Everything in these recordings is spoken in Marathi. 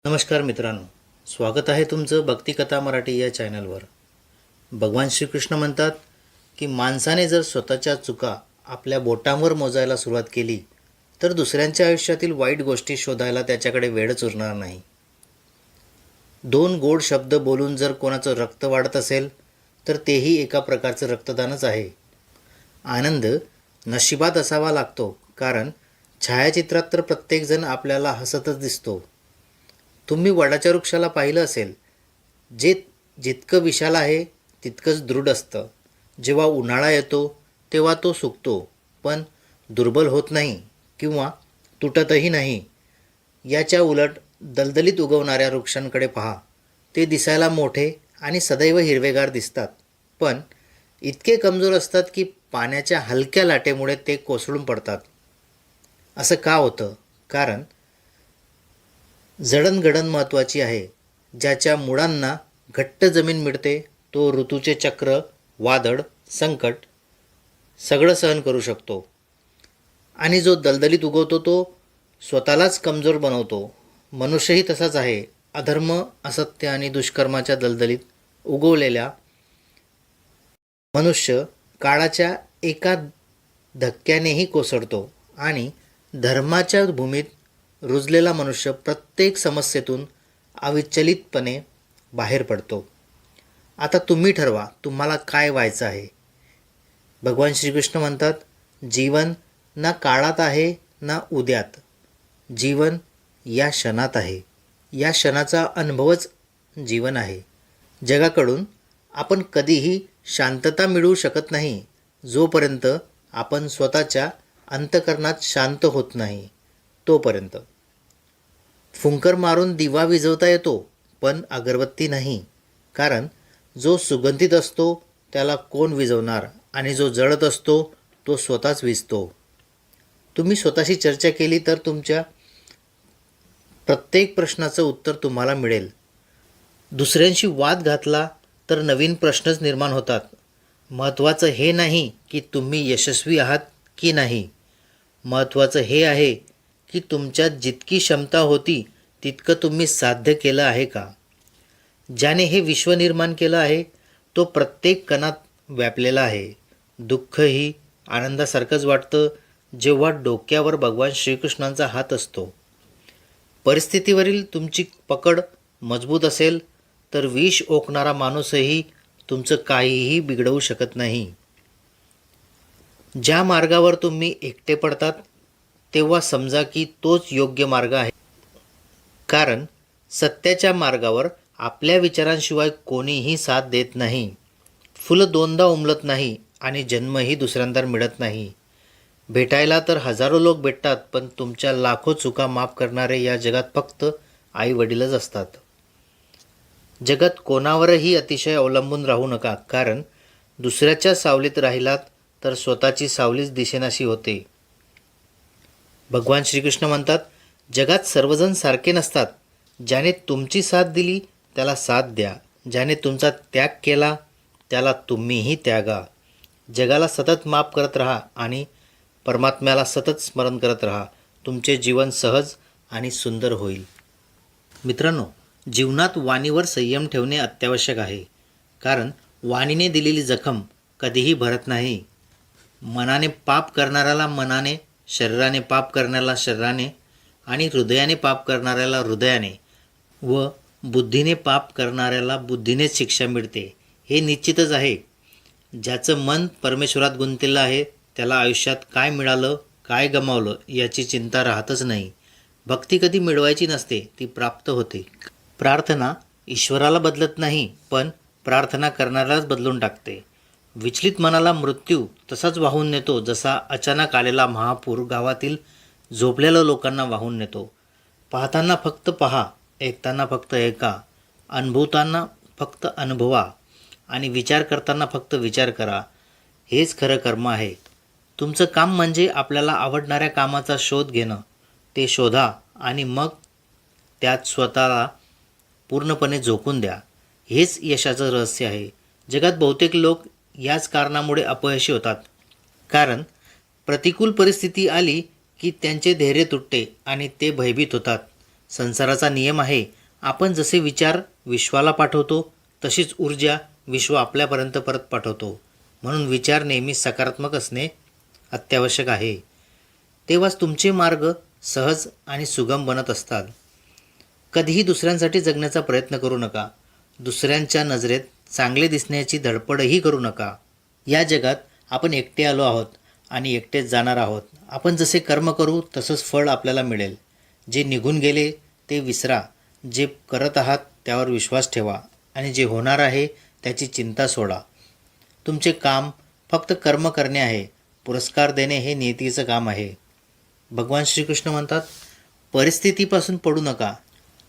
नमस्कार मित्रांनो, स्वागत आहे तुमचं भक्तिकथा मराठी या चॅनलवर. भगवान श्रीकृष्ण म्हणतात की माणसाने जर स्वतःच्या चुका आपल्या बोटांवर मोजायला सुरुवात केली तर दुसऱ्यांच्या आयुष्यातील वाईट गोष्टी शोधायला त्याच्याकडे वेळच उरणार नाही. दोन गोड शब्द बोलून जर कोणाचं रक्त वाढत असेल तर तेही एका प्रकारचं रक्तदानच आहे. आनंद नशिबात असावा लागतो, कारण छायाचित्रात तर प्रत्येकजण आपल्याला हसतच दिसतो. तुम्ही वडाच्या वृक्षाला पाहिलं असेल, जे जितकं विशाल आहे तितकंच दृढ असतं. जेव्हा उन्हाळा येतो तेव्हा तो सुकतो, पण दुर्बल होत नाही किंवा तुटतही नाही. याच्या उलट दलदलीत उगवणाऱ्या वृक्षांकडे पहा. ते दिसायला मोठे आणि सदैव हिरवेगार दिसतात, पण इतके कमजोर असतात की पाण्याच्या हलक्या लाटेमुळे ते कोसळून पडतात. असं का होतं? कारण जडणघडण महत्त्वाची आहे. ज्याच्या मुळांना घट्ट जमीन मिळते तो ऋतूचे चक्र, वादळ, संकट सगळं सहन करू शकतो. आणि जो दलदलीत उगवतो तो स्वतःलाच कमजोर बनवतो. मनुष्यही तसाच आहे. अधर्म, असत्य आणि दुष्कर्माच्या दलदलीत उगवलेला मनुष्य काळाच्या एका धक्क्यानेही कोसळतो आणि धर्माच्या भूमीत रुजलेला मनुष्य प्रत्येक समस्येतून अविचलितपणे बाहेर पडतो. आता तुम्ही ठरवा तुम्हाला काय व्हायचं आहे. भगवान श्रीकृष्ण म्हणतात, जीवन ना काळात आहे ना उद्यात. जीवन या क्षणात आहे. या क्षणाचा अनुभवच जीवन आहे. जगाकडून आपण कधीही शांतता मिळवू शकत नाही जोपर्यंत आपण स्वतःच्या अंतःकरणात शांत होत नाही तोपर्यंत. फुंकर मारून दिवा विझवता येतो, पण अगरबत्ती नाही. कारण जो सुगंधित असतो त्याला कोण विझवणार, आणि जो जळत असतो तो स्वतःच विझतो. तुम्ही स्वतःशी चर्चा केली तर तुमच्या प्रत्येक प्रश्नाचं उत्तर तुम्हाला मिळेल. दुसऱ्यांशी वाद घातला तर नवीन प्रश्नच निर्माण होतात. महत्त्वाचं हे नाही की तुम्ही यशस्वी आहात की नाही. महत्त्वाचं हे आहे की तुमच्यात जितकी क्षमता होती तितकं तुम्ही साध्य केलं आहे का. ज्याने हे विश्व निर्माण केलं आहे तो प्रत्येक कणात व्यापलेला आहे. दुःखही आनंदासारखंच वाटतं जेव्हा डोक्यावर भगवान श्रीकृष्णांचा हात असतो. परिस्थितीवरील तुमची पकड मजबूत असेल तर विष ओकणारा माणूसही तुमचं काहीही बिघडवू शकत नाही. ज्या मार्गावर तुम्ही एकटे पडतात तेव्हा समजा की तोच योग्य मार्ग आहे. कारण सत्याच्या मार्गावर आपल्या विचारांशिवाय कोणीही साथ देत नाही. फुलं दोनदा उमलत नाही आणि जन्मही दुसऱ्यांदा मिळत नाही. भेटायला तर हजारो लोक भेटतात, पण तुमच्या लाखो चुका माफ करणारे या जगात फक्त आई वडीलच असतात. जगात कोणावरही अतिशय अवलंबून राहू नका, कारण दुसऱ्याच्या सावलीत राहिलात तर स्वतःची सावलीच दिसेनाशी होते. भगवान श्रीकृष्ण म्हणतात, जगात सर्वजण सारखे नसतात. ज्याने तुमची साथ दिली त्याला साथ द्या. ज्याने तुमचा त्याग केला त्याला तुम्हीही त्यागा. जगाला सतत माफ करत राहा आणि परमात्म्याला सतत स्मरण करत राहा. तुमचे जीवन सहज आणि सुंदर होईल. मित्रांनो, जीवनात वाणीवर संयम ठेवणे अत्यावश्यक आहे. कारण वाणीने दिलेली जखम कधीही भरत नाही. मनाने पाप करणाऱ्याला मनाने, शरीराने पाप करणाऱ्याला शरीराने आणि हृदयाने पाप करणाऱ्याला हृदयाने व बुद्धीने पाप करणाऱ्याला बुद्धीनेच शिक्षा मिळते. हे निश्चितच आहे. ज्याचं मन परमेश्वरात गुंतलेलं आहे त्याला आयुष्यात काय मिळालं, काय गमावलं याची चिंता राहतच नाही. भक्ती कधी मिळवायची नसते, ती प्राप्त होते. प्रार्थना ईश्वराला बदलत नाही, पण प्रार्थना करणाऱ्यालाच बदलून टाकते. विचलित मनाला मृत्यू तसाच वाहून नेतो जसा अचानक आलेला महापूर गावातील झोपलेल्या लोकांना वाहून नेतो. पाहताना फक्त पहा, ऐकताना फक्त ऐका, अनुभवताना फक्त अनुभवा आणि विचार करताना फक्त विचार करा. हेच खरं कर्म आहे. तुमचं काम म्हणजे आपल्याला आवडणाऱ्या कामाचा शोध घेणं. ते शोधा आणि मग त्यात स्वतःला पूर्णपणे झोकून द्या. हेच यशाचं रहस्य आहे. जगात बहुतेक लोक याच कारणामुळे अपयशी होतात. कारण प्रतिकूल परिस्थिती आली की त्यांचे धैर्य तुटते आणि ते भयभीत होतात. संसाराचा नियम आहे, आपण जसे विचार विश्वाला पाठवतो तशीच ऊर्जा विश्व आपल्यापर्यंत परत पाठवतो. म्हणून विचार नेहमी सकारात्मक असणे अत्यावश्यक आहे. तेव्हाच तुमचे मार्ग सहज आणि सुगम बनत असतात. कधीही दुसऱ्यांसाठी जगण्याचा प्रयत्न करू नका. दुसऱ्यांच्या नजरेत चांगले दिसण्याची धडपडही करू नका. या जगात आपण एकटे आलो आहोत आणि एकटेच जाणार आहोत. आपण जसे कर्म करू तसंच फळ आपल्याला मिळेल. जे निघून गेले ते विसरा. जे करत आहात त्यावर विश्वास ठेवा आणि जे होणार आहे त्याची चिंता सोडा. तुमचे काम फक्त कर्म करणे आहे. पुरस्कार देणे हे नियतीचं काम आहे. भगवान श्रीकृष्ण म्हणतात, परिस्थितीपासून पडू नका.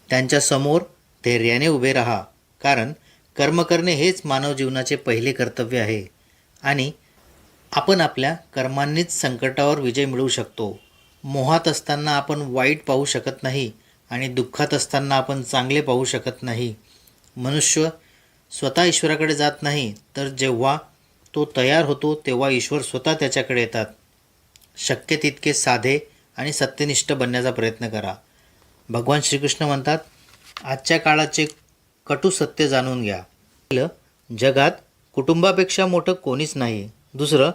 त्यांच्यासमोर धैर्याने उभे राहा. कारण कर्म करणे हेच मानव जीवनाचे पहिले कर्तव्य आहे आणि आपण आपल्या कर्मांनीच संकटावर विजय मिळवू शकतो. मोहात असताना आपण वाईट पाहू शकत नाही आणि दुःखात असताना आपण चांगले पाहू शकत नाही. मनुष्य स्वतः ईश्वराकडे जात नाही, तर जेव्हा तो तयार होतो तेव्हा ईश्वर स्वतः त्याच्याकडे येतात. शक्य तितके साधे आणि सत्यनिष्ठ बनण्याचा प्रयत्न करा. भगवान श्रीकृष्ण म्हणतात, आजच्या काळाचे कटू सत्य जाणून घ्या. पहिलं, जगात कुटुंबापेक्षा मोठं कोणीच नाही. दुसरं,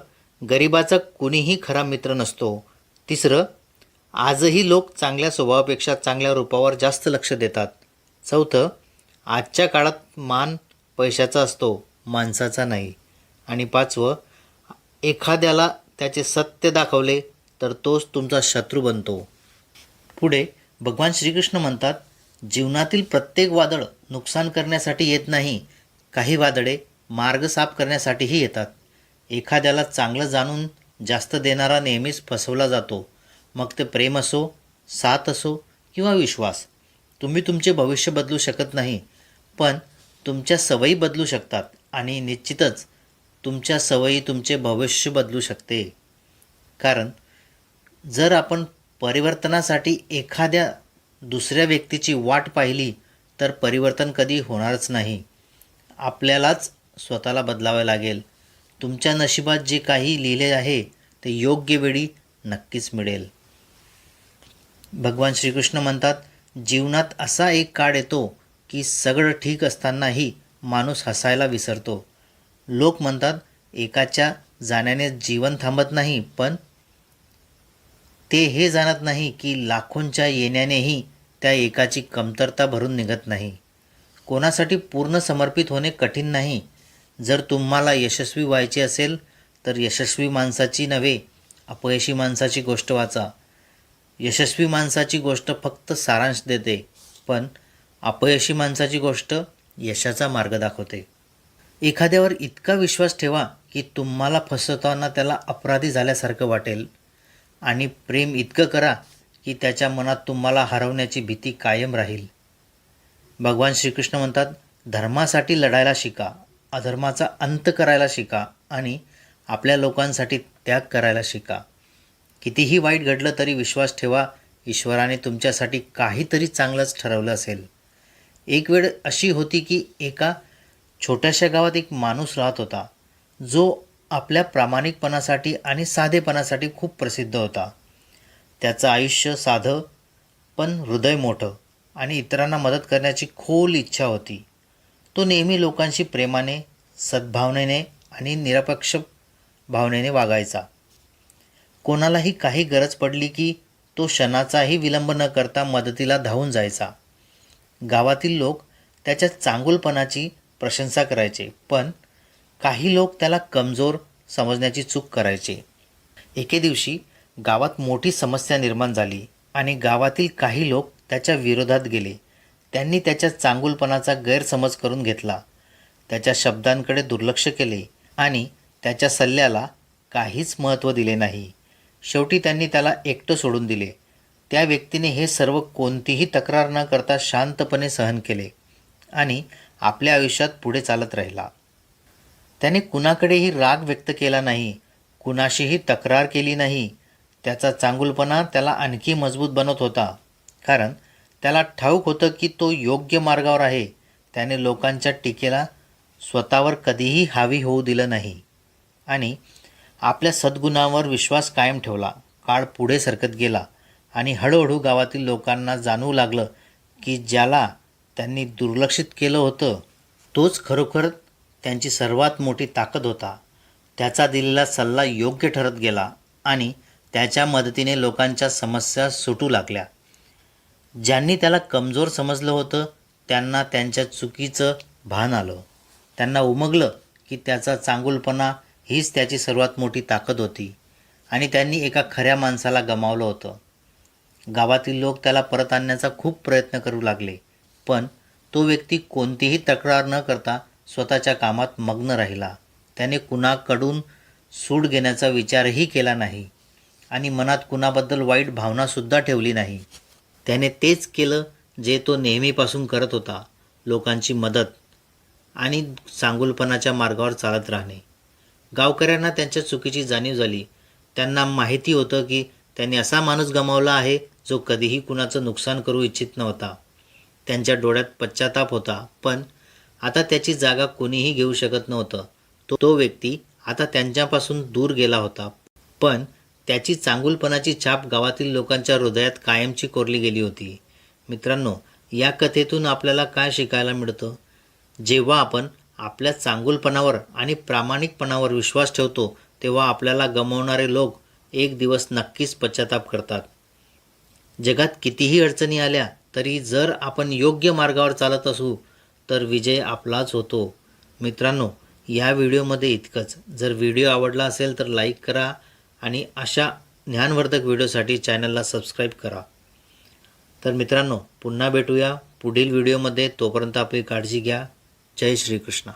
गरिबाचा कोणीही खरा मित्र नसतो. तिसरं, आजही लोक चांगल्या स्वभावापेक्षा चांगल्या रूपावर जास्त लक्ष देतात. चौथं, आजच्या काळात मान पैशाचा असतो, माणसाचा नाही. आणि पाचवं, एखाद्याला त्याचे सत्य दाखवले तर तोच तुमचा शत्रू बनतो. पुढे भगवान श्रीकृष्ण म्हणतात, जीवनातील प्रत्येक वादळ नुकसान करण्यासाठी येत नाही. काही वादळे मार्ग साफ करण्यासाठीही येतात. एखाद्याला चांगलं जाणून जास्त देणारा नेहमीच फसवला जातो. मग ते प्रेम असो, साथ असो किंवा विश्वास. तुम्ही तुमचे भविष्य बदलू शकत नाही, पण तुमच्या सवयी बदलू शकतात आणि निश्चितच तुमच्या सवयी तुमचे भविष्य बदलू शकते. कारण जर आपण परिवर्तनासाठी एखाद्या दुसऱ्या व्यक्तीची वाट पाहिली तर परिवर्तन कधी होणारच नाही. आपल्यालाच स्वतःला बदलावे लागेल. तुमच्या नशिबात जे काही लिहिले आहे ते योग्य वेळी नक्कीच मिळेल. भगवान श्रीकृष्ण म्हणतात, जीवनात असा एक काळ येतो की सगळं ठीक असतानाही माणूस हसायला विसरतो. लोक म्हणतात, एकाच्या जाण्याने जीवन थांबत नाही, पण ते हे जाणत नाही की लाखोंच्या येण्यानेही त्या एकाची कमतरता भरून निघत नाही. कोणासाठी पूर्ण समर्पित होणे कठीण नाही. जर तुम्हाला यशस्वी व्हायचे असेल तर यशस्वी माणसाची नव्हे, अपयशी माणसाची गोष्ट वाचा. यशस्वी माणसाची गोष्ट फक्त सारांश देते, पण अपयशी माणसाची गोष्ट यशाचा मार्ग दाखवते. एखाद्यावर इतका विश्वास ठेवा की तुम्हाला फसवताना त्याला अपराधी झाल्यासारखं वाटेल आणि प्रेम इतकं करा की त्याच्या मनात तुम्हाला हरवण्याची भीती कायम राहील. भगवान श्रीकृष्ण म्हणतात, धर्मासाठी लढायला शिका, अधर्माचा अंत करायला शिका आणि आपल्या लोकांसाठी त्याग करायला शिका. कितीही वाईट घडलं तरी विश्वास ठेवा, ईश्वराने तुमच्यासाठी काहीतरी चांगलंच ठरवलं असेल. एक वेळ अशी होती की एका छोट्याशा गावात एक माणूस राहत होता, जो आपल्या प्रामाणिकपणासाठी आणि साधेपणासाठी खूप प्रसिद्ध होता. त्याचं आयुष्य साधं पण हृदय मोठं आणि इतरांना मदत करण्याची खोल इच्छा होती. तो नेहमी लोकांशी प्रेमाने, सद्भावनेने आणि निरपेक्ष भावनेने वागायचा. कोणालाही काही गरज पडली की तो क्षणाचाही विलंब न करता मदतीला धावून जायचा. गावातील लोक त्याच्या चांगुलपणाची प्रशंसा करायचे, पण काही लोक त्याला कमजोर समजण्याची चूक करायचे. एके दिवशी गावात मोठी समस्या निर्माण झाली आणि गावातील काही लोक त्याच्या विरोधात गेले. त्यांनी त्याच्या चांगुलपणाचा गैरसमज करून घेतला, त्याच्या शब्दांकडे दुर्लक्ष केले आणि त्याच्या सल्ल्याला काहीच महत्त्व दिले नाही. शेवटी त्यांनी त्याला एकटं सोडून दिले. त्या व्यक्तीने हे सर्व कोणतीही तक्रार न करता शांतपणे सहन केले आणि आपल्या आयुष्यात पुढे चालत राहिला. त्याने कुणाकडेही राग व्यक्त केला नाही, कुणाशीही तक्रार केली नाही. त्याचा चांगुलपणा त्याला आणखी मजबूत बनवत होता, कारण त्याला ठाऊक होतं की तो योग्य मार्गावर आहे. त्याने लोकांच्या टीकेला स्वतःवर कधीही हावी होऊ दिलं नाही आणि आपल्या सद्गुणांवर विश्वास कायम ठेवला. काळ पुढे सरकत गेला आणि हळूहळू गावातील लोकांना जाणवू लागलं की ज्याला त्यांनी दुर्लक्षित केलं होतं तोच खरोखर त्यांची सर्वात मोठी ताकद होता. त्याचा दिलेला सल्ला योग्य ठरत गेला आणि त्याच्या मदतीने लोकांच्या समस्या सुटू लागल्या. ज्यांनी त्याला कमजोर समजलं होतं त्यांना त्यांच्या चुकीचं भान आलं. त्यांना उमगलं की त्याचा चांगुलपणा हीच त्याची सर्वात मोठी ताकद होती आणि त्यांनी एका खऱ्या माणसाला गमावलं होतं. गावातील लोक त्याला परत आणण्याचा खूप प्रयत्न करू लागले, पण तो व्यक्ती कोणतीही तक्रार न करता स्वतःच्या कामात मग्न राहिला. त्याने कुणाकडून सूड घेण्याचा विचारही केला नाही आणि मनात कुणाबद्दल वाईट भावनासुद्धा ठेवली नाही. त्याने तेच केलं जे तो नेहमीपासून करत होता, लोकांची मदत आणि चांगुलपणाच्या मार्गावर चालत राहणे. गावकऱ्यांना त्यांच्या चुकीची जाणीव झाली. त्यांना माहिती होतं की त्यांनी असा माणूस गमावला आहे जो कधीही कुणाचं नुकसान करू इच्छित नव्हता. त्यांच्या डोळ्यात पश्चाताप होता, पण आता त्याची जागा कोणीही घेऊ शकत नव्हतं. तो व्यक्ती आता त्यांच्यापासून दूर गेला होता, पण त्याची चांगुलपणाची छाप गावातील लोकांच्या हृदयात कायमची कोरली गेली होती. मित्रांनो, या कथेतून आपल्याला काय शिकायला मिळतं? जेव्हा आपण आपल्या चांगुलपणावर आणि प्रामाणिकपणावर विश्वास ठेवतो तेव्हा आपल्याला गमावणारे लोक एक दिवस नक्कीच पश्चाताप करतात. जगात कितीही अडचणी आल्या तरी जर आपण योग्य मार्गावर चालत असू तर विजय आपलाच होतो. मित्रांनो, या व्हिडिओमध्ये इतकंच. जर व्हिडिओ आवडला असेल तर लाईक करा आणि अशा ज्ञानवर्धक व्हिडिओसाठी चॅनलला सबस्क्राईब करा. तर मित्रांनो, पुन्हा भेटूया पुढील व्हिडिओमध्ये. तोपर्यंत आपली काळजी घ्या. जय श्रीकृष्ण.